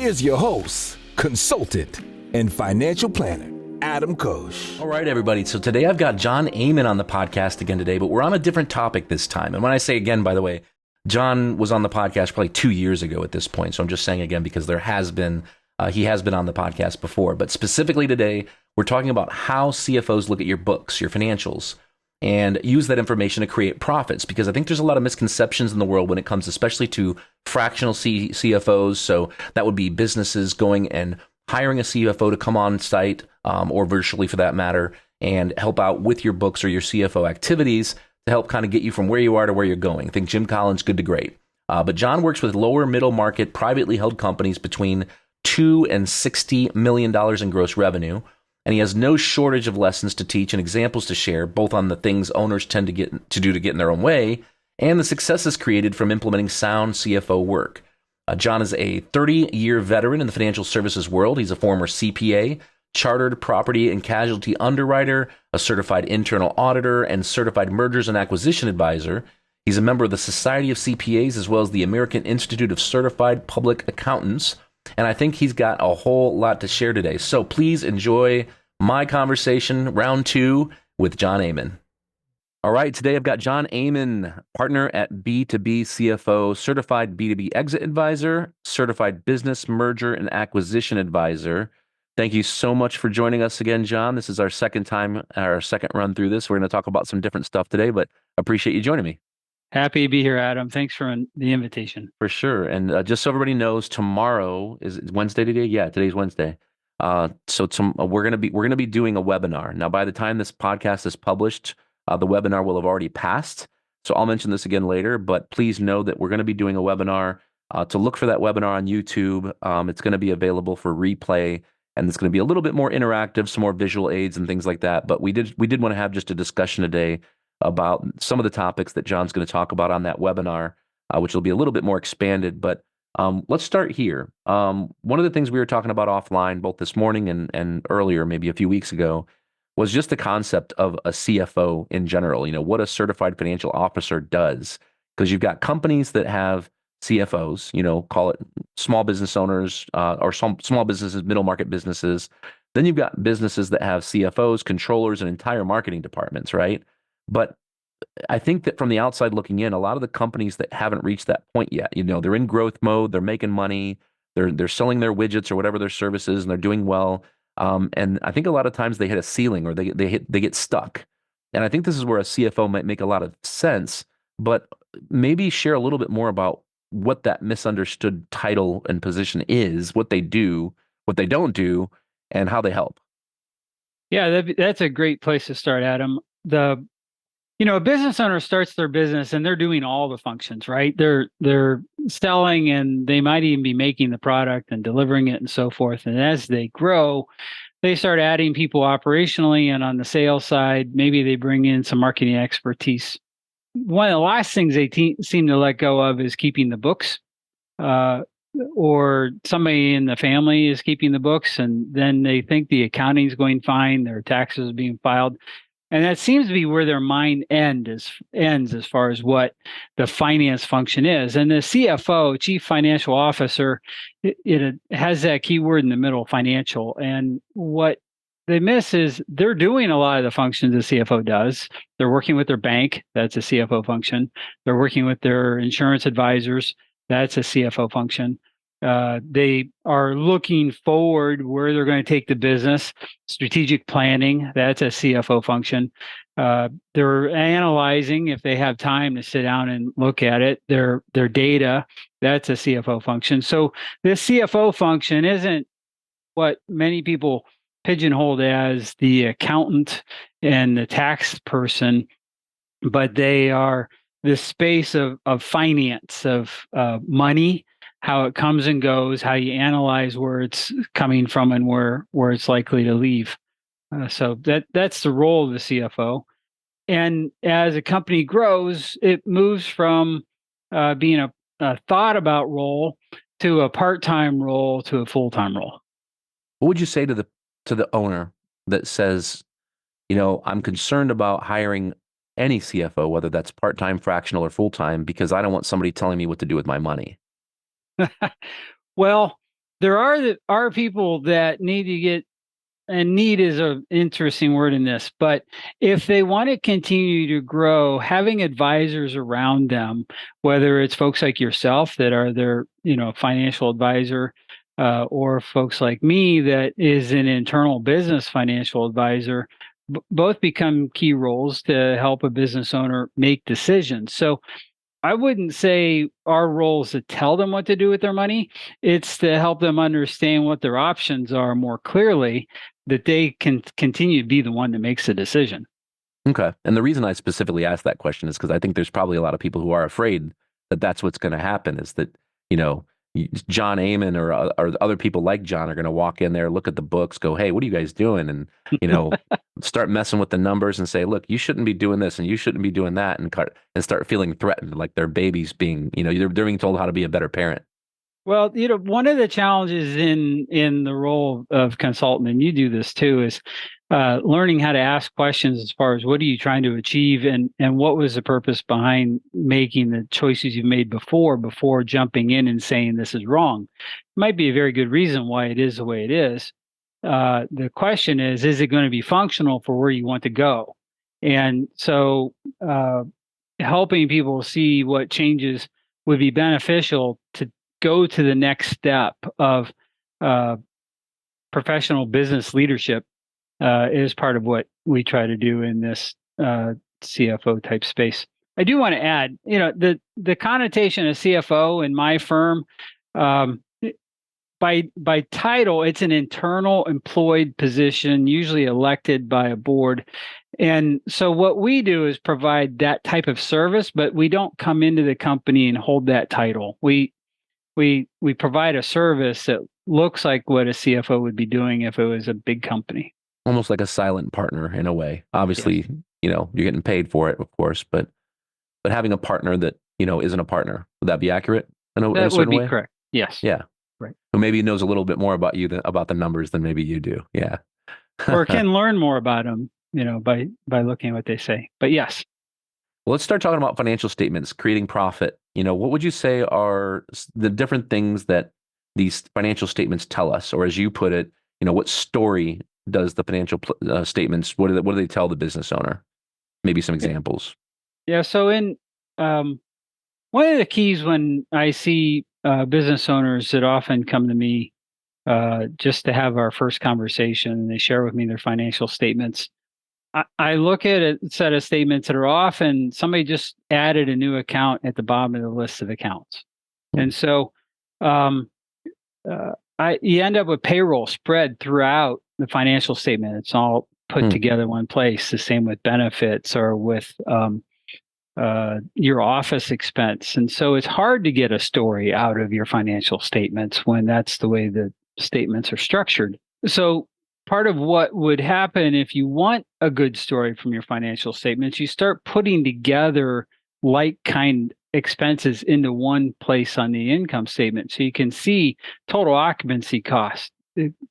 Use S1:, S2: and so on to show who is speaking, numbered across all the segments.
S1: Here's your host, consultant, and financial planner, Adam Koch.
S2: All right, everybody. So today I've got John Aman on the podcast again today, but we're on a different topic this time. And when I say again, by the way, John was on the podcast probably 2 years ago at this point. So I'm just saying again because he has been on the podcast before. But specifically today, we're talking about how CFOs look at your books, your financials, and use that information to create profits. Because I think there's a lot of misconceptions in the world when it comes especially to fractional CFOs. So that would be businesses going and hiring a CFO to come on site or virtually for that matter and help out with your books or your CFO activities to help kind of get you from where you are to where you're going. I think Jim Collins, good to great. But John works with lower middle market, privately held companies between $2 and $60 million in gross revenue. And he has no shortage of lessons to teach and examples to share, both on the things owners tend to get in their own way and the successes created from implementing sound CFO work. John is a 30-year veteran in the financial services world. He's a former CPA, chartered property and casualty underwriter, a certified internal auditor, and certified mergers and acquisition advisor. He's a member of the Society of CPAs as well as the American Institute of Certified Public Accountants. And I think he's got a whole lot to share today. So please enjoy my conversation, round 2, with John Aman. All right, today I've got John Aman, partner at B2BCFO, certified B2B exit advisor, certified business merger and acquisition advisor. Thank you so much for joining us again, John. This is our second run through this. We're going to talk about some different stuff today, but appreciate you joining me.
S3: Happy to be here, Adam. Thanks for the invitation.
S2: For sure. And just so everybody knows, tomorrow is Wednesday today. Yeah, today's Wednesday. We're gonna be doing a webinar. Now, by the time this podcast is published, the webinar will have already passed. So I'll mention this again later, but please know that we're going to be doing a webinar. To look for that webinar on YouTube. It's going to be available for replay, and it's going to be a little bit more interactive, some more visual aids and things like that. But we did want to have just a discussion today about some of the topics that John's going to talk about on that webinar, which will be a little bit more expanded. But let's start here. One of the things we were talking about offline, both this morning and earlier, maybe a few weeks ago, was just the concept of a CFO in general, what a certified financial officer does. Because you've got companies that have CFOs, call it small business owners or some small businesses, middle market businesses. Then you've got businesses that have CFOs, controllers, and entire marketing departments, right? But I think that from the outside looking in, a lot of the companies that haven't reached that point yet, they're in growth mode, they're making money, they're selling their widgets or whatever their service is, and they're doing well. And I think a lot of times they hit a ceiling or they get stuck. And I think this is where a CFO might make a lot of sense, but maybe share a little bit more about what that misunderstood title and position is, what they do, what they don't do, and how they help.
S3: Yeah, that's a great place to start, Adam. A business owner starts their business and they're doing all the functions, right? They're selling and they might even be making the product and delivering it and so forth. And as they grow, they start adding people operationally, and on the sales side, maybe they bring in some marketing expertise. One of the last things they seem to let go of is keeping the books, or somebody in the family is keeping the books, and then they think the accounting is going fine, their taxes are being filed. And that seems to be where their mind ends as far as what the finance function is. And the CFO, Chief Financial Officer, it has that keyword in the middle, financial. And what they miss is they're doing a lot of the functions the CFO does. They're working with their bank. That's a CFO function. They're working with their insurance advisors. That's a CFO function. They are looking forward where they're going to take the business. Strategic planning, that's a CFO function. They're analyzing, if they have time to sit down and look at it, their data, that's a CFO function. So this CFO function isn't what many people pigeonholed as the accountant and the tax person, but they are this space of finance, of money, how it comes and goes, how you analyze where it's coming from and where it's likely to leave. So that's the role of the CFO. And as a company grows, it moves from being a thought about role to a part-time role to a full-time role.
S2: What would you say to the owner that says, I'm concerned about hiring any CFO, whether that's part-time, fractional, or full-time, because I don't want somebody telling me what to do with my money?
S3: Well, There are people that need to get, and need is an interesting word in this, but if they want to continue to grow, having advisors around them, whether it's folks like yourself that are their, financial advisor, or folks like me that is an internal business financial advisor, both become key roles to help a business owner make decisions. So I wouldn't say our role is to tell them what to do with their money. It's to help them understand what their options are more clearly, that they can continue to be the one that makes the decision.
S2: Okay. And the reason I specifically asked that question is because I think there's probably a lot of people who are afraid that that's what's going to happen is that, you know, John Aman or other people like John are going to walk in there, look at the books, go, hey, what are you guys doing? And, start messing with the numbers and say, look, you shouldn't be doing this and you shouldn't be doing that and start feeling threatened like their babies being, they're being told how to be a better parent.
S3: Well, one of the challenges in the role of consultant, and you do this too, is learning how to ask questions as far as what are you trying to achieve, and what was the purpose behind making the choices you've made before jumping in and saying this is wrong. It might be a very good reason why it is the way it is. The question is it going to be functional for where you want to go? And so, helping people see what changes would be beneficial to go to the next step of professional business leadership is part of what we try to do in this CFO type space. I do want to add, the connotation of CFO in my firm, by title, it's an internal employed position, usually elected by a board. And so what we do is provide that type of service, but we don't come into the company and hold that title. We provide a service that looks like what a CFO would be doing if it was a big company.
S2: Almost like a silent partner in a way. Obviously, you're getting paid for it, of course, but having a partner that, isn't a partner. Would that be accurate in a certain
S3: would be
S2: way?
S3: correct. Yes.
S2: Yeah.
S3: Right.
S2: Who maybe knows a little bit more about you about the numbers than maybe you do. Yeah.
S3: Or can learn more about them, by looking at what they say. But yes.
S2: Well, let's start talking about financial statements, creating profit. What would you say are the different things that these financial statements tell us? Or as you put it, what story does the financial statements, what do they tell the business owner? Maybe some examples.
S3: Yeah. So in one of the keys when I see business owners that often come to me just to have our first conversation and they share with me their financial statements, I look at a set of statements that are often somebody just added a new account at the bottom of the list of accounts. And so you end up with payroll spread throughout the financial statement. It's all put together in one place. The same with benefits or with your office expense. And so it's hard to get a story out of your financial statements when that's the way the statements are structured. So part of what would happen if you want a good story from your financial statements, you start putting together like kind expenses into one place on the income statement. So you can see total occupancy costs,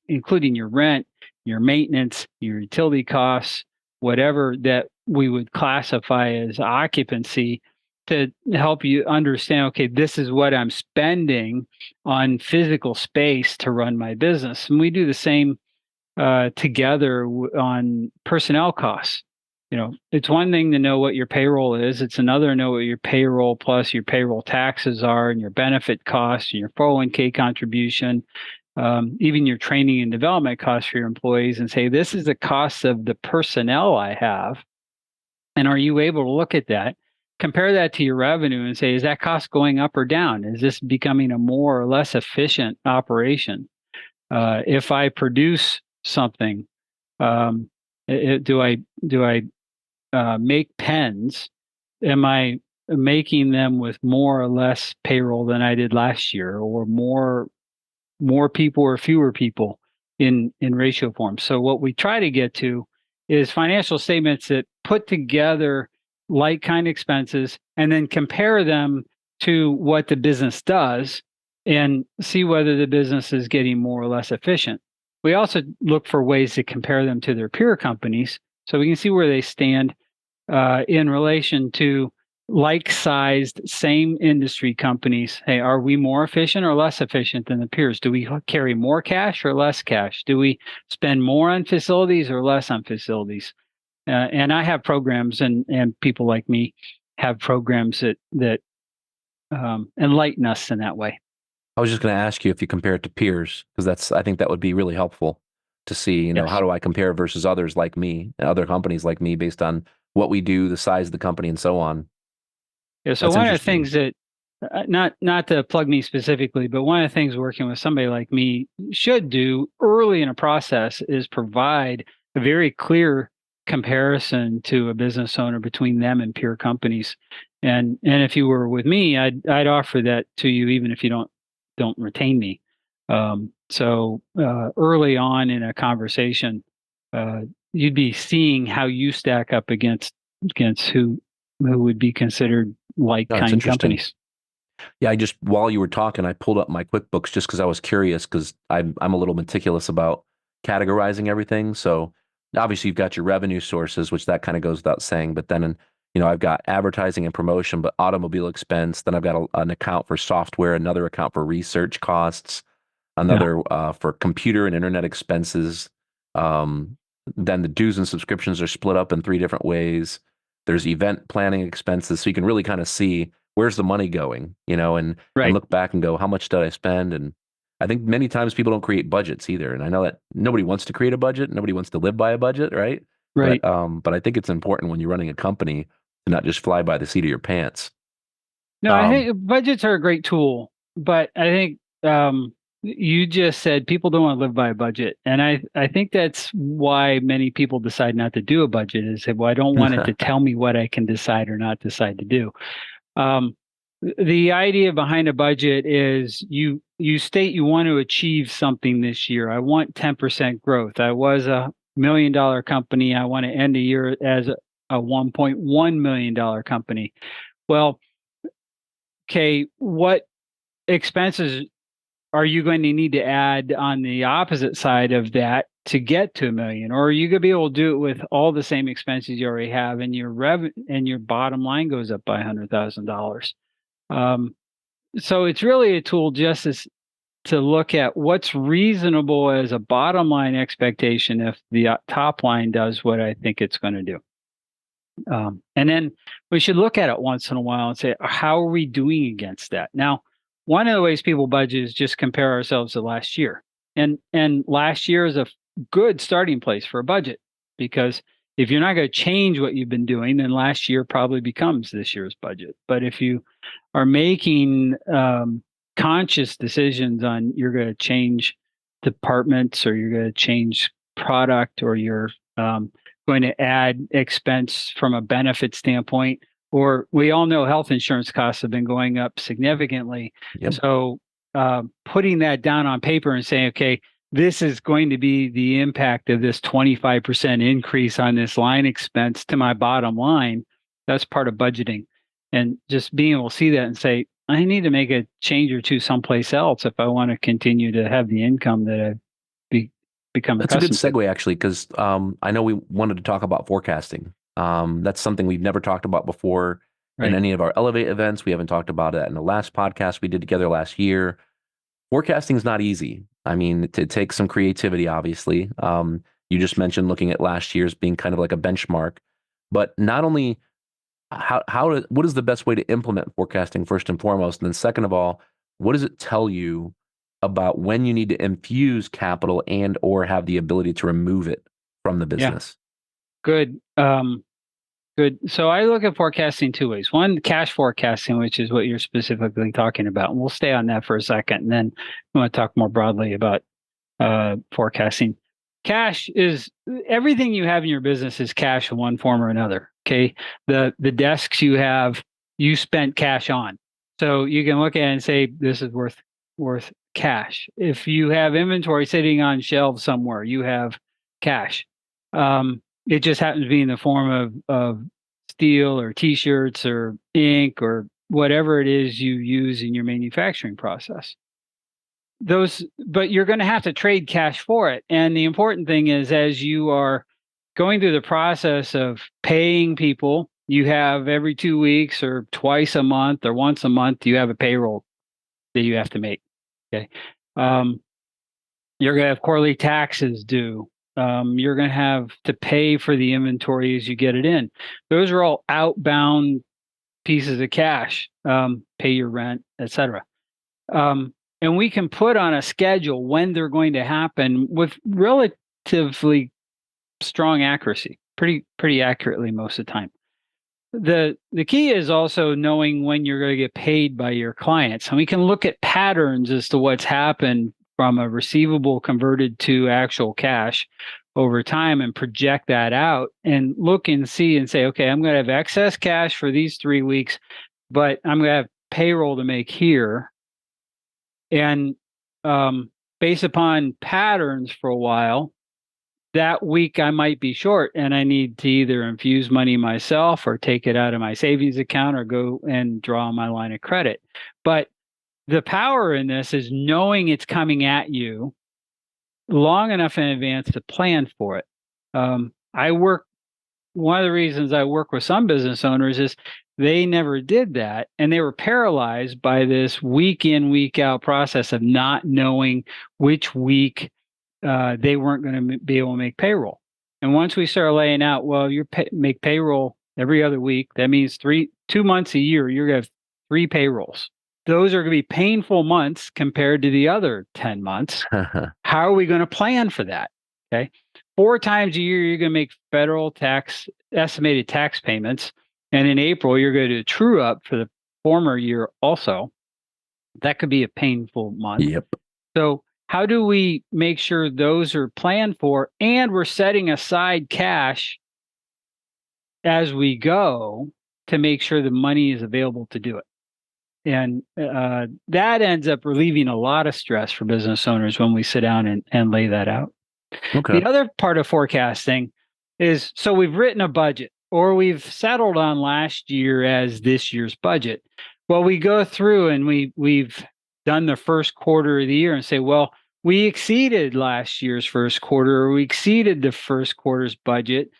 S3: including your rent, your maintenance, your utility costs, whatever that we would classify as occupancy, to help you understand, okay, this is what I'm spending on physical space to run my business. And we do the same together on personnel costs. It's one thing to know what your payroll is. It's another to know what your payroll plus your payroll taxes are and your benefit costs and your 401k contribution, even your training and development costs for your employees, and say, this is the cost of the personnel I have. And are you able to look at that, compare that to your revenue and say, is that cost going up or down? Is this becoming a more or less efficient operation? If I produce something, do I make pens? Am I making them with more or less payroll than I did last year, or more people or fewer people in ratio form? So what we try to get to is financial statements that put together like kind expenses and then compare them to what the business does and see whether the business is getting more or less efficient. We also look for ways to compare them to their peer companies so we can see where they stand in relation to like-sized, same industry companies. Hey, are we more efficient or less efficient than the peers? Do we carry more cash or less cash? Do we spend more on facilities or less on facilities? And I have programs, and people like me have programs that enlighten us in that way.
S2: I was just going to ask you if you compare it to peers, because I think that would be really helpful to see, how
S3: Yes.
S2: do I compare versus others like me, other companies like me based on what we do, the size of the company, and so on.
S3: Yeah. So
S2: That's
S3: one of the
S2: interesting.
S3: things that not to plug me specifically, but one of the things working with somebody like me should do early in a process is provide a very clear comparison to a business owner between them and peer companies. And if you were with me, I'd offer that to you even if you don't retain me. So early on in a conversation, you'd be seeing how you stack up against who would be considered like
S2: No, it's
S3: kind
S2: interesting.
S3: companies.
S2: Yeah, while you were talking, I pulled up my QuickBooks just because I was curious because I'm a little meticulous about categorizing everything. So obviously you've got your revenue sources, which that kind of goes without saying. But then, I've got advertising and promotion, but automobile expense. Then I've got an account for software, another account for research costs,
S3: Yeah.
S2: another for computer and internet expenses. Um, then the dues and subscriptions are split up in three different ways. There's event planning expenses, so you can really kind of see where's the money going, and
S3: Right.
S2: look back and go, how much did I spend? And I think many times people don't create budgets either. And I know that nobody wants to create a budget, nobody wants to live by a budget, right?
S3: Right.
S2: But I think it's important when you're running a company to not just fly by the seat of your pants.
S3: No, I
S2: Um,
S3: think budgets are a great tool, but I think you just said people don't want to live by a budget, and I think that's why many people decide not to do a budget. Is say, well, I don't want it to tell me what I can decide or not decide to do. Um, the idea behind a budget is you state you want to achieve something this year. I want 10% growth. I was $1 million company. I want to end the year as a $1.1 million company. Well, okay, what expenses are you going to need to add on the opposite side of that to get to 1 million? Or are you going to be able to do it with all the same expenses you already have, and your bottom line goes up by $100,000? So it's really a tool just to look at what's reasonable as a bottom line expectation if the top line does what I think it's going to do. And then we should look at it once in a while and say, how are we doing against that? Now, one of the ways people budget is just compare ourselves to last year. And last year is a good starting place for a budget, because if you're not going to change what you've been doing, then last year probably becomes this year's budget. But if you are making conscious decisions on you're going to change departments, or you're going to change product, or you're going to add expense from a benefit standpoint, or we all know health insurance costs have been going up significantly.
S2: yep.
S3: So putting that down on paper and saying, okay, this is going to be the impact of this 25% increase on this line expense to my bottom line, that's part of budgeting. And just being able to see that and say, I need to make a change or two someplace else if I want to continue to have the income that I've become
S2: That's a good
S3: accustomed to.
S2: segue, actually, because I know we wanted to talk about forecasting. That's something we've never talked about before in
S3: Right.
S2: any of our Elevate events. We haven't talked about it in the last podcast we did together last year. Forecasting is not easy. I mean, it takes some creativity, obviously. You just mentioned looking at last year's being kind of like a benchmark, but not only what is the best way to implement forecasting first and foremost, and then second of all, what does it tell you about when you need to infuse capital and or have the ability to remove it from the
S3: Yeah.
S2: business?
S3: Good. Good. So I look at forecasting two ways. One, cash forecasting, which is what you're specifically talking about. And we'll stay on that for a second. And then we want to talk more broadly about forecasting. Cash is everything you have in your business is cash in one form or another. Okay. The desks you have, you spent cash on. So you can look at it and say, this is worth cash. If you have inventory sitting on shelves somewhere, you have cash. It just happens to be in the form of steel or t-shirts or ink or whatever it is you use in your manufacturing process. But you're going to have to trade cash for it. And the important thing is, as you are going through the process of paying people you have every 2 weeks or twice a month or once a month, you have a payroll that you have to make. Okay. You're going to have quarterly taxes due. You're going to have to pay for the inventory as you get it in. Those are all outbound pieces of cash. Pay your rent, etc. And we can put on a schedule when they're going to happen with relatively strong accuracy, pretty accurately most of the time. The key is also knowing when you're going to get paid by your clients. And we can look at patterns as to what's happened from a receivable converted to actual cash over time and project that out and look and see and say, okay, I'm going to have excess cash for these 3 weeks, but I'm going to have payroll to make here. And based upon patterns for a while, that week I might be short and I need to either infuse money myself or take it out of my savings account or go and draw on my line of credit. But the power in this is knowing it's coming at you long enough in advance to plan for it. One of the reasons I work with some business owners is they never did that. And they were paralyzed by this week in, week out process of not knowing which week they weren't going to be able to make payroll. And once we start laying out, well, make payroll every other week. That means 2 months a year, you're going to have 3 payrolls. Those are going to be painful months compared to the other 10 months. How are we going to plan for that? Okay. 4 times a year, you're going to make federal tax, estimated tax payments. And in April, you're going to true up for the former year also. That could be a painful month.
S2: Yep.
S3: So how do we make sure those are planned for and we're setting aside cash as we go to make sure the money is available to do it? And that ends up relieving a lot of stress for business owners when we sit down and lay that out.
S2: Okay.
S3: The other part of forecasting is, so we've written a budget or we've settled on last year as this year's budget. Well, we go through and we've done the first quarter of the year and say, well, we exceeded last year's first quarter or we exceeded the first quarter's budget.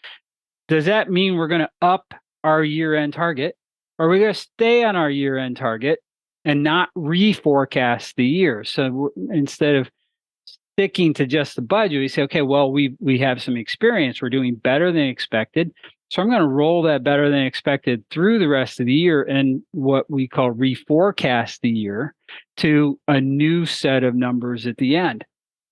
S3: Does that mean we're going to up our year-end target? Or are we going to stay on our year-end target and not reforecast the year? So instead of sticking to just the budget, we say, okay, well, we have some experience. We're doing better than expected. So I'm going to roll that better than expected through the rest of the year and what we call reforecast the year to a new set of numbers at the end.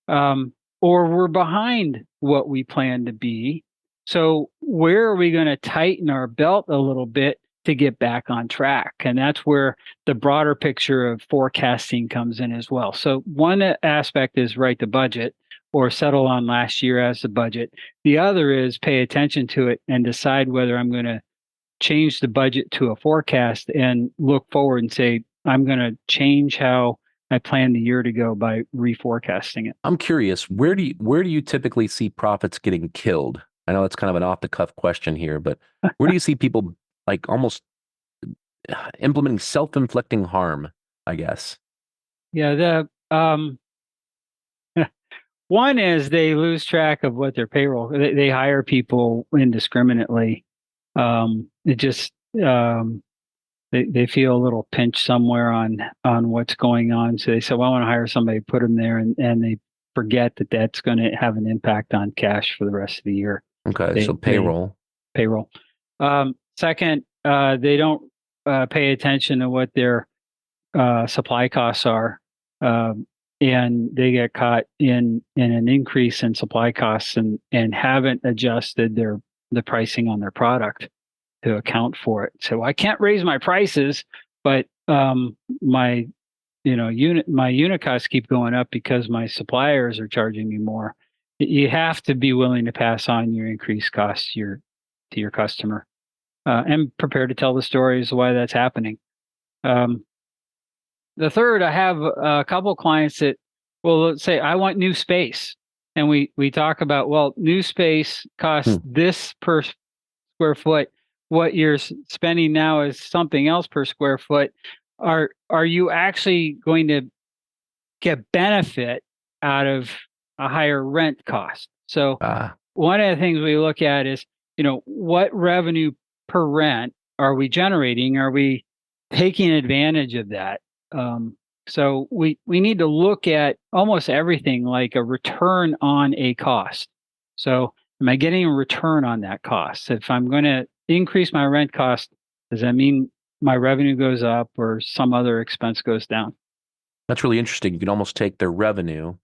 S3: Or we're behind what we plan to be. So where are we going to tighten our belt a little bit to get back on track? And that's where the broader picture of forecasting comes in as well. So one aspect is write the budget or settle on last year as the budget. The other is pay attention to it and decide whether I'm going to change the budget to a forecast and look forward and say, I'm going to change how I plan the year to go by reforecasting it.
S2: I'm curious, where do you typically see profits getting killed? I know it's kind of an off the cuff question here, but where do you see people like almost implementing self-inflicting harm, I guess?
S3: Yeah, one is they lose track of what their payroll. They hire people indiscriminately. It just they feel a little pinch somewhere on what's going on. So they say, well, I want to hire somebody, put them there, and they forget that that's going to have an impact on cash for the rest of the year.
S2: Okay, so payroll.
S3: Payroll. Second, they don't pay attention to what their supply costs are, and they get caught in an increase in supply costs and haven't adjusted the pricing on their product to account for it. So I can't raise my prices, but my unit costs keep going up because my suppliers are charging me more. You have to be willing to pass on your increased costs to your customer, and prepare to tell the stories why that's happening. The third, I have a couple of clients that, well, let's say I want new space, and we talk about, well, new space costs this per square foot. What you're spending now is something else per square foot. Are you actually going to get benefit out of a higher rent cost? So one of the things we look at is, what revenue per rent are we generating? Are we taking advantage of that? So we need to look at almost everything like a return on a cost. So am I getting a return on that cost? If I'm going to increase my rent cost, does that mean my revenue goes up or some other expense goes down?
S2: That's really interesting. You can almost take their revenue,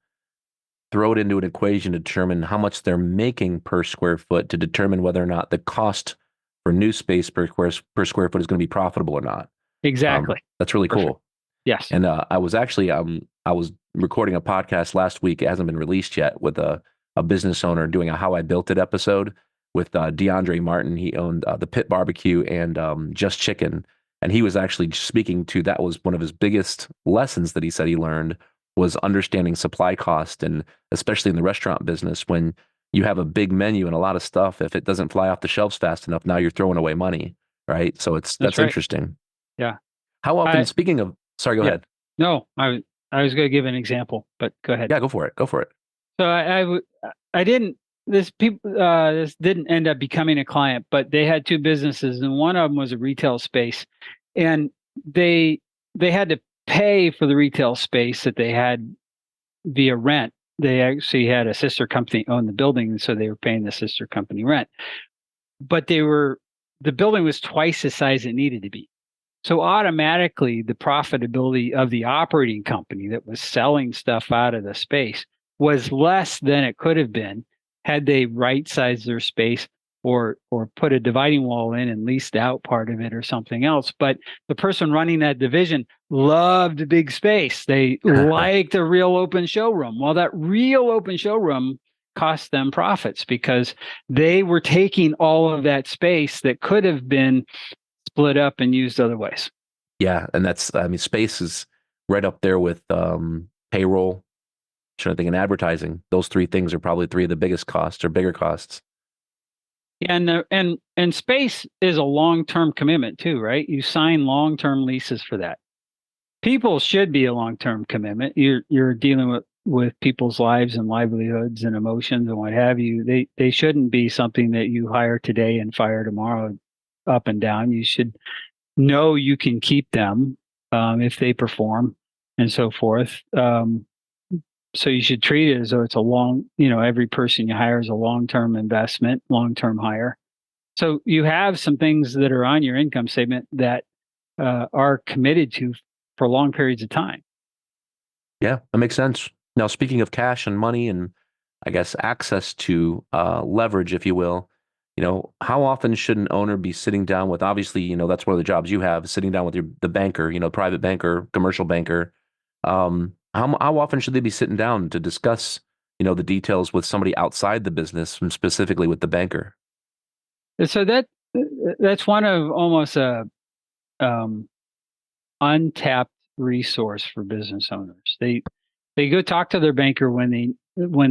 S2: throw it into an equation to determine how much they're making per square foot to determine whether or not the cost for new space per square foot is going to be profitable or not.
S3: Exactly.
S2: That's really
S3: Perfect.
S2: cool.
S3: Yes.
S2: And I was actually I was recording a podcast last week. It hasn't been released yet with a business owner doing a How I Built It episode with DeAndre Martin. He owned the Pit Barbecue and Just Chicken, and he was actually speaking to that was one of his biggest lessons that he said he learned was understanding supply cost, and especially in the restaurant business when you have a big menu and a lot of stuff, if it doesn't fly off the shelves fast enough, now you're throwing away money, right? So that's
S3: Right.
S2: interesting.
S3: Yeah.
S2: How often, speaking of, sorry, go ahead.
S3: No, I was going to give an example, but go ahead.
S2: Yeah, go for it. Go for it.
S3: So I didn't, this didn't end up becoming a client, but they had two businesses and one of them was a retail space, and they had to pay for the retail space that they had via rent. They actually had a sister company own the building, and so they were paying the sister company rent. But the building was twice the size it needed to be. So automatically, the profitability of the operating company that was selling stuff out of the space was less than it could have been had they right-sized their space or put a dividing wall in and leased out part of it or something else. But the person running that division loved big space. They liked a real open showroom. Well, that real open showroom cost them profits because they were taking all of that space that could have been split up and used other ways.
S2: Yeah, and that's, I mean, space is right up there with payroll, trying to think, in advertising. Those three things are probably three of the biggest costs or bigger costs.
S3: And space is a long-term commitment too, right? You sign long-term leases for that. People should be a long-term commitment. You're dealing with people's lives and livelihoods and emotions and what have you. They shouldn't be something that you hire today and fire tomorrow, up and down. You should know you can keep them if they perform and so forth. So you should treat it as though it's every person you hire is a long-term investment, long-term hire. So you have some things that are on your income statement that are committed to for long periods of time.
S2: Yeah, that makes sense. Now, speaking of cash and money and I guess access to leverage, if you will, how often should an owner be sitting down with, obviously, that's one of the jobs you have, sitting down with the banker, private banker, commercial banker. How often should they be sitting down to discuss, the details with somebody outside the business and specifically with the banker?
S3: So that's one of almost a untapped resource for business owners. They go talk to their banker when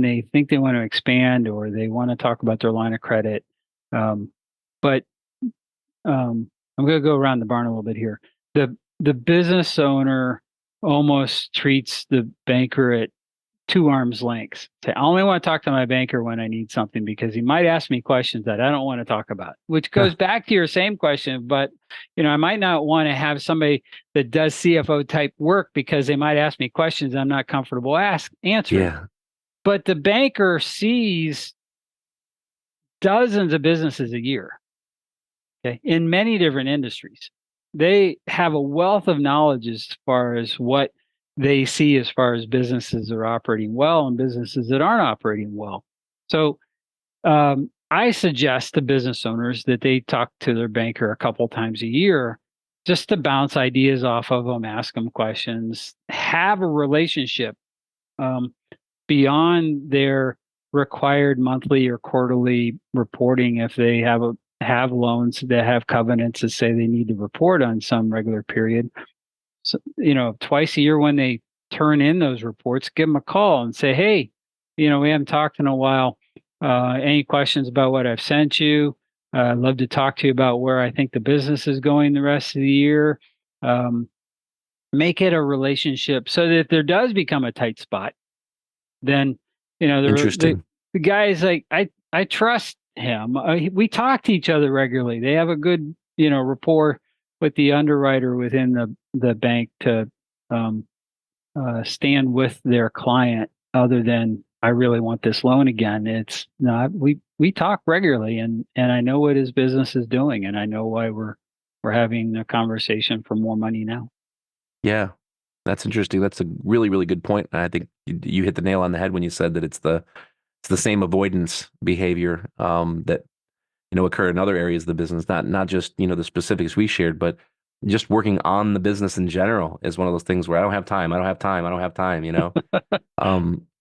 S3: they think they want to expand or they want to talk about their line of credit. But I'm going to go around the barn a little bit here. The business owner almost treats the banker at two arms lengths. Say, I only want to talk to my banker when I need something because he might ask me questions that I don't want to talk about, which goes back to your same question. But, I might not want to have somebody that does CFO type work because they might ask me questions I'm not comfortable answering.
S2: Yeah.
S3: But the banker sees dozens of businesses a year, okay, in many different industries. They have a wealth of knowledge as far as what they see as far as businesses that are operating well and businesses that aren't operating well. So I suggest to business owners that they talk to their banker a couple times a year just to bounce ideas off of them, ask them questions, have a relationship beyond their required monthly or quarterly reporting. If they have loans that have covenants that say they need to report on some regular period, so, twice a year when they turn in those reports, give them a call and say, hey, we haven't talked in a while. Any questions about what I've sent you? I'd love to talk to you about where I think the business is going the rest of the year. Make it a relationship so that if there does become a tight spot, then,
S2: Interesting.
S3: the guy is like, I trust him. We talk to each other regularly. They have a good, rapport with the underwriter within the bank to stand with their client. Other than I really want this loan again. It's not. We talk regularly, and I know what his business is doing, and I know why we're having a conversation for more money now.
S2: Yeah, that's interesting. That's a really, really good point. And I think you hit the nail on the head when you said that it's the same avoidance behavior that occur in other areas of the business, not just the specifics we shared, but just working on the business in general is one of those things where I don't have time, I don't have time, I don't have time.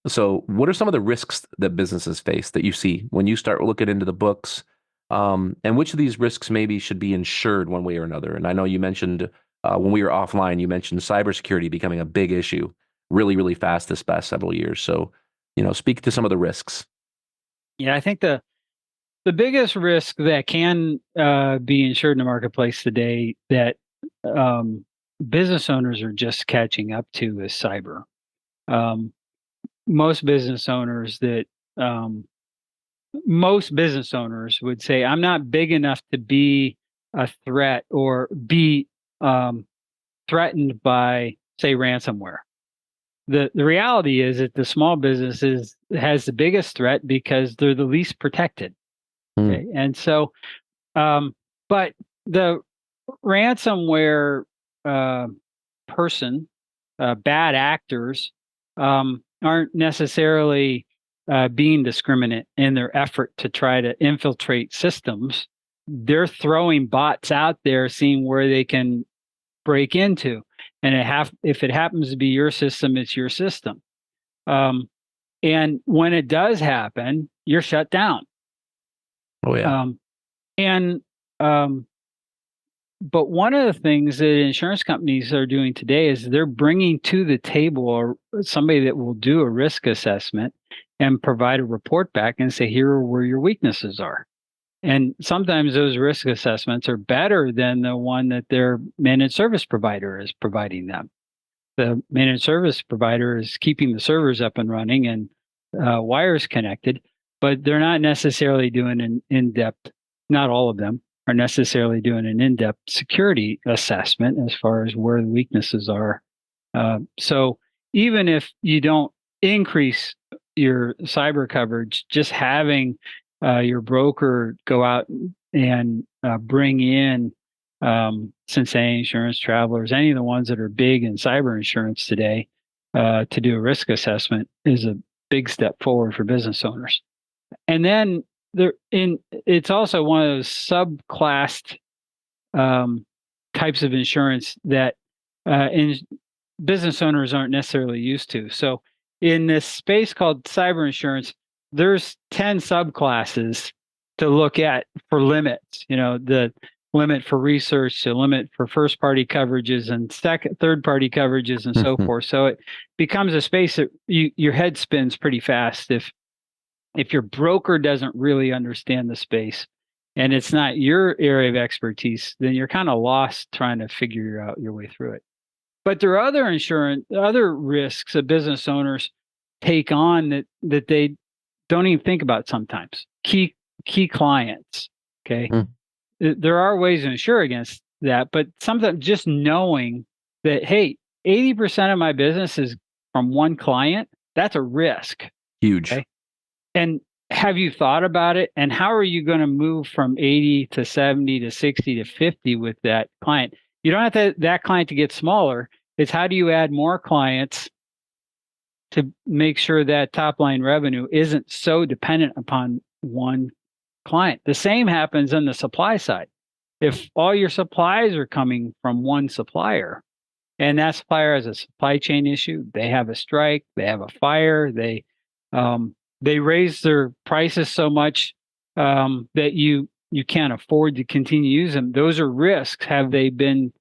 S2: So what are some of the risks that businesses face that you see when you start looking into the books? And which of these risks maybe should be insured one way or another? And I know you mentioned when we were offline, you mentioned cybersecurity becoming a big issue really, really fast this past several years. So, speak to some of the risks.
S3: Yeah, I think the biggest risk that can be insured in the marketplace today that business owners are just catching up to is cyber. Um, most business owners that most business owners would say, I'm not big enough to be a threat or be threatened by, say, ransomware. The reality is that the small business has the biggest threat because they're the least protected. Okay. And so, but the ransomware person, bad actors, aren't necessarily being discriminate in their effort to try to infiltrate systems. They're throwing bots out there, seeing where they can break into, and if it happens to be your system, it's your system. And when it does happen, you're shut down.
S2: Oh yeah.
S3: And but one of the things that insurance companies are doing today is they're bringing to the table somebody that will do a risk assessment and provide a report back and say, here are where your weaknesses are. And sometimes those risk assessments are better than the one that their managed service provider is providing them. The managed service provider is keeping the servers up and running and wires connected, but they're not necessarily doing an in-depth, not all of them are necessarily doing an in-depth security assessment as far as where the weaknesses are. So even if you don't increase your cyber coverage, just having your broker go out and bring in Cincinnati Insurance, Travelers, any of the ones that are big in cyber insurance today to do a risk assessment is a big step forward for business owners. And then it's also one of those subclassed types of insurance that business owners aren't necessarily used to. So in this space called cyber insurance, there's 10 subclasses to look at for limits. The limit for research, the limit for first party coverages and third party coverages and so forth. So it becomes a space that your head spins pretty fast if your broker doesn't really understand the space and it's not your area of expertise, then you're kind of lost trying to figure out your way through it. But there are other risks that business owners take on that they don't even think about sometimes. Key clients. Okay. There are ways to insure against that, but sometimes just knowing that, hey, 80% of my business is from one client, that's a risk.
S2: Huge.
S3: Okay? And have you thought about it? And how are you going to move from 80 to 70 to 60 to 50 with that client? You don't have that client to get smaller. It's how do you add more clients to make sure that top line revenue isn't so dependent upon one client. The same happens on the supply side. If all your supplies are coming from one supplier and that supplier has a supply chain issue, they have a strike, they have a fire, they raise their prices so much that you can't afford to continue using them. Those are risks. Have they been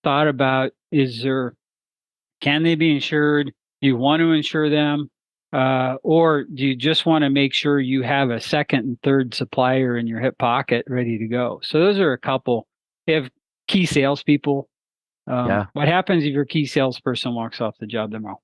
S3: thought about? Can they be insured? Do you want to insure them? Or do you just want to make sure you have a second and third supplier in your hip pocket ready to go? So those are a couple. They have key salespeople. What happens if your key salesperson walks off the job tomorrow?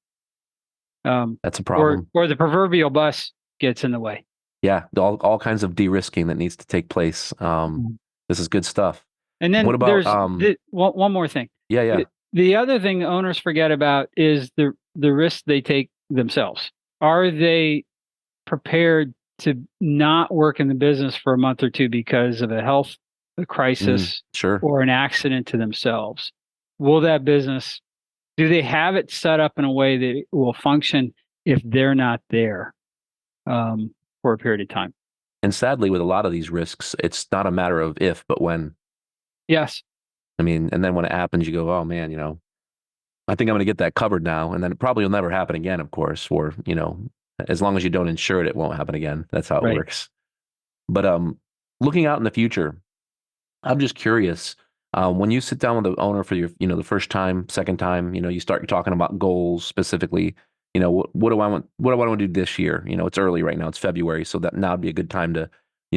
S2: That's a problem.
S3: Or the proverbial bus gets in the way.
S2: Yeah, all kinds of de-risking that needs to take place.
S3: Mhm.
S2: This is good stuff.
S3: And
S2: What
S3: then
S2: about
S3: there's one more thing.
S2: yeah, yeah.
S3: The other thing owners forget about is the risk they take themselves. Are they prepared to not work in the business for a month or two because of a health crisis
S2: Sure.
S3: or an accident to themselves? Will that business, do they have it set up in a way that it will function if they're not there for a period of time?
S2: And sadly, with a lot of these risks, it's not a matter of if, but when.
S3: Yes.
S2: I mean, and then when it happens, you go, oh man, I think I'm going to get that covered now. And then it probably will never happen again, of course, or, as long as you don't insure it, it won't happen again. That's how it
S3: Right.
S2: works. But looking out in the future, I'm just curious. When you sit down with the owner for your, the first time, second time, you start talking about goals specifically. What do I want? What do I want to do this year? It's early right now. It's February, so that now would be a good time to,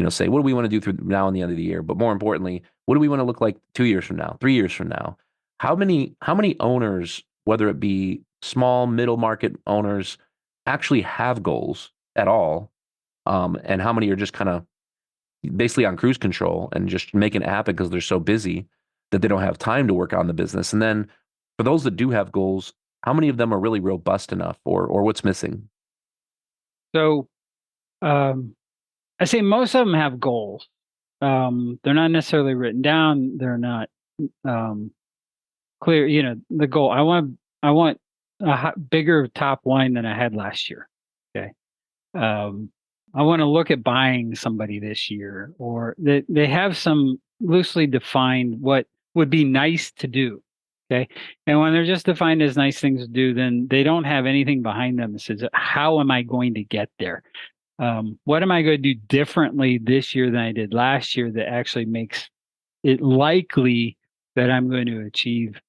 S2: say what do we want to do through now and the end of the year. But more importantly, what do we want to look like 2 years from now, 3 years from now? How many owners, whether it be small, middle market owners, actually have goals at all? And how many are just kind of basically on cruise control and just making it happen because they're so busy that they don't have time to work on the business. And then for those that do have goals, how many of them are really robust enough or what's missing?
S3: So um, I say most of them have goals. They're not necessarily written down. They're not um, clear. The goal. I want a bigger top line than I had last year. Okay. Um, I want to look at buying somebody this year, or they have some loosely defined what would be nice to do. Okay. And when they're just defined as nice things to do, then they don't have anything behind them that says, how am I going to get there? What am I going to do differently this year than I did last year that actually makes it likely that I'm going to achieve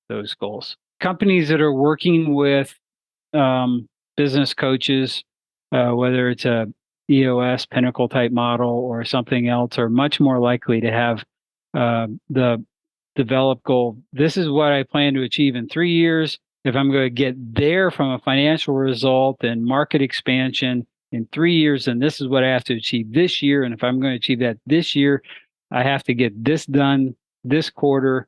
S3: those goals? Companies that are working with um, business coaches, whether it's a EOS Pinnacle type model or something else, are much more likely to have the developed goal. This is what I plan to achieve in 3 years. If I'm going to get there from a financial result and market expansion in 3 years, then this is what I have to achieve this year. And if I'm going to achieve that this year, I have to get this done this quarter.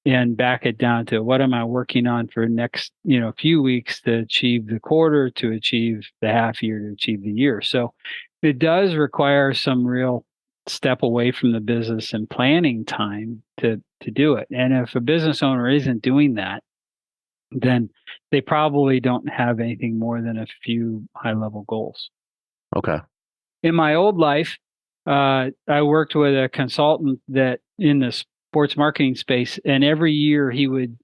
S3: And back it down to what am I working on for next, few weeks to achieve the quarter, to achieve the half year, to achieve the year. So it does require some real step away from the business and planning time to do it. And if a business owner isn't doing that, then they probably don't have anything more than a few high level goals.
S2: Okay.
S3: In my old life, I worked with a consultant that in the sports marketing space, and every year he would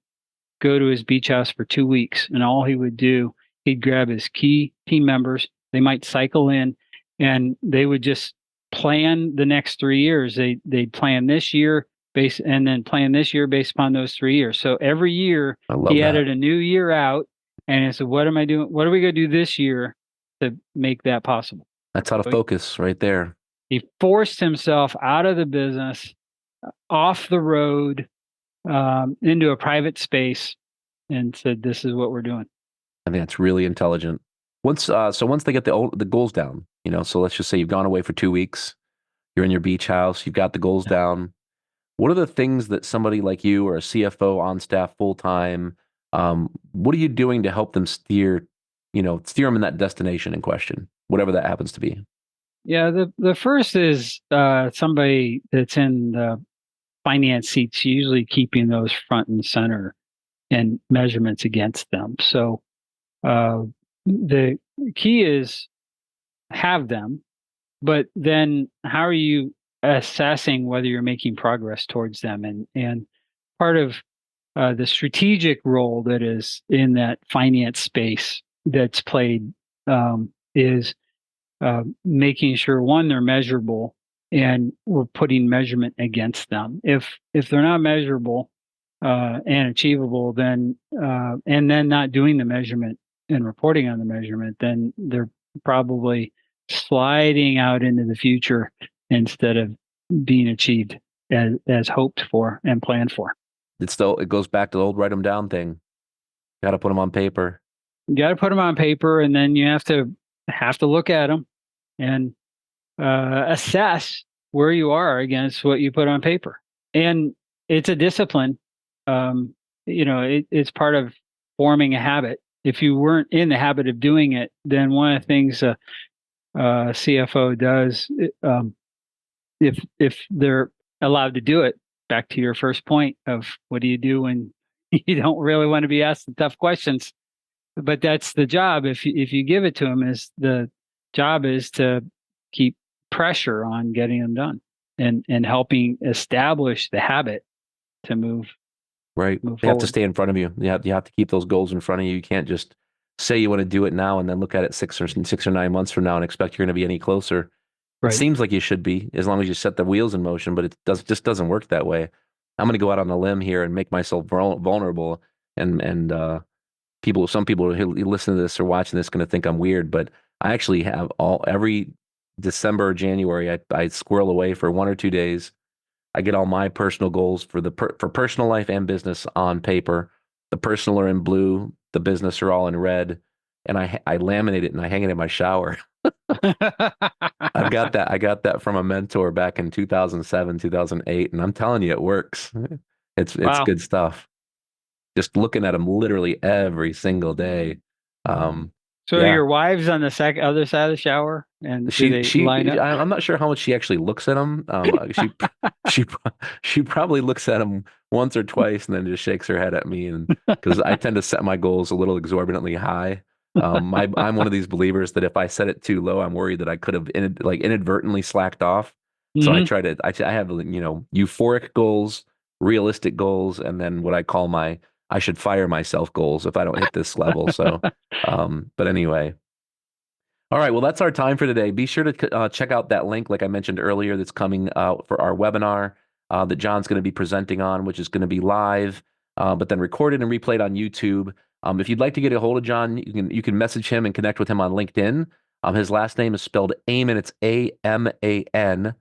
S3: go to his beach house for 2 weeks, and all he would do, he'd grab his key team members. They might cycle in, and they would just plan the next 3 years. They'd plan this year and then plan this year based upon those 3 years. So every year
S2: I love
S3: he
S2: that.
S3: added a new year out, and he said, "What am I doing? What are we going to do this year to make that possible?"
S2: That's how to
S3: So
S2: focus right there.
S3: he forced himself out of the business, off the road, into a private space, and said, "This is what we're doing."
S2: I think that's really intelligent. Once they get the goals down, so let's just say you've gone away for 2 weeks, you're in your beach house, you've got the goals down. What are the things that somebody like you or a CFO on staff full time, what are you doing to help them steer them in that destination in question, whatever that happens to be?
S3: Yeah, the first is somebody that's in the finance seats, usually keeping those front and center and measurements against them. So uh, the key is have them, but then how are you assessing whether you're making progress towards them? And part of the strategic role that is in that finance space that's played is making sure, one, they're measurable, and we're putting measurement against them. If they're not measurable and achievable, then and then not doing the measurement and reporting on the measurement, then they're probably sliding out into the future instead of being achieved as hoped for and planned for.
S2: It goes back to the old write them down thing. Got to put them on paper.
S3: You got to put them on paper, and then you have to look at them and assess where you are against what you put on paper. And it's a discipline. It's part of forming a habit. If you weren't in the habit of doing it, then one of the things a CFO does, if they're allowed to do it, back to your first point of what do you do when you don't really want to be asked the tough questions, but that's the job. If you give it to them, is the job is to keep pressure on getting them done and helping establish the habit to move.
S2: Right. They have to stay in front of you. You have to keep those goals in front of you. You can't just say you want to do it now and then look at it 6 or 9 months from now and expect you're going to be any closer. Right. It seems like you should be, as long as you set the wheels in motion, but it just doesn't work that way. I'm going to go out on a limb here and make myself vulnerable, and some people who listen to this or watching this going to think I'm weird, but I actually have every December or January I squirrel away for 1 or 2 days. I get all my personal goals for for personal life and business on paper. The personal are in blue, the business are all in red, and I laminate it and I hang it in my shower. I got that from a mentor back in 2007, 2008, and I'm telling you, it works. It's
S3: Wow.
S2: good stuff. Just looking at them literally every single day.
S3: So your wife's on the other side of the shower, and they line up?
S2: I'm not sure how much she actually looks at them. She probably looks at them once or twice and then just shakes her head at me, and because I tend to set my goals a little exorbitantly high. I'm one of these believers that if I set it too low, I'm worried that I could have inadvertently slacked off. So I try to. I have euphoric goals, realistic goals, and then what I call I should fire myself goals if I don't hit this level. So, but anyway. All right. Well, that's our time for today. Be sure to check out that link, like I mentioned earlier, that's coming out for our webinar that John's going to be presenting on, which is going to be live, but then recorded and replayed on YouTube. If you'd like to get a hold of John, you can message him and connect with him on LinkedIn. His last name is spelled Aman. It's AMAN.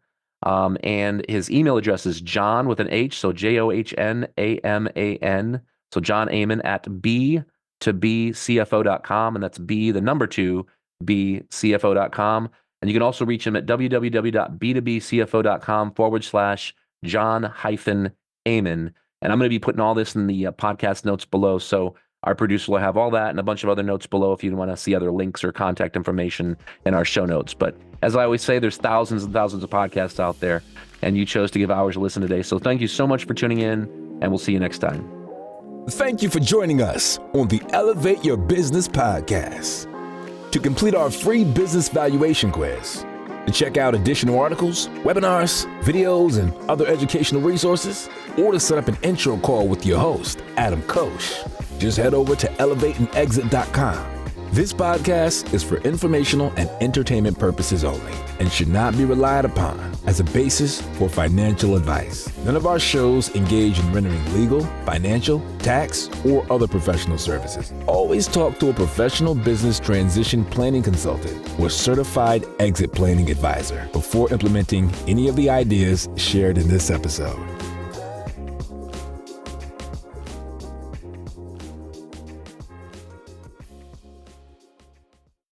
S2: And his email address is John with an H, so JOHNAMAN. So John Aman at B2BCFO.com, and that's B, the number 2, BCFO.com. And you can also reach him at www.b2bcfo.com/John-Aman. And I'm going to be putting all this in the podcast notes below. So our producer will have all that and a bunch of other notes below if you want to see other links or contact information in our show notes. But as I always say, there's thousands and thousands of podcasts out there, and you chose to give hours to listen today. So thank you so much for tuning in, and we'll see you next time.
S1: Thank you for joining us on the Elevate Your Business podcast. To complete our free business valuation quiz, to check out additional articles, webinars, videos, and other educational resources, or to set up an intro call with your host, Adam Koch, just head over to elevateandexit.com. This podcast is for informational and entertainment purposes only and should not be relied upon as a basis for financial advice. None of our shows engage in rendering legal, financial, tax, or other professional services. Always talk to a professional business transition planning consultant or certified exit planning advisor before implementing any of the ideas shared in this episode.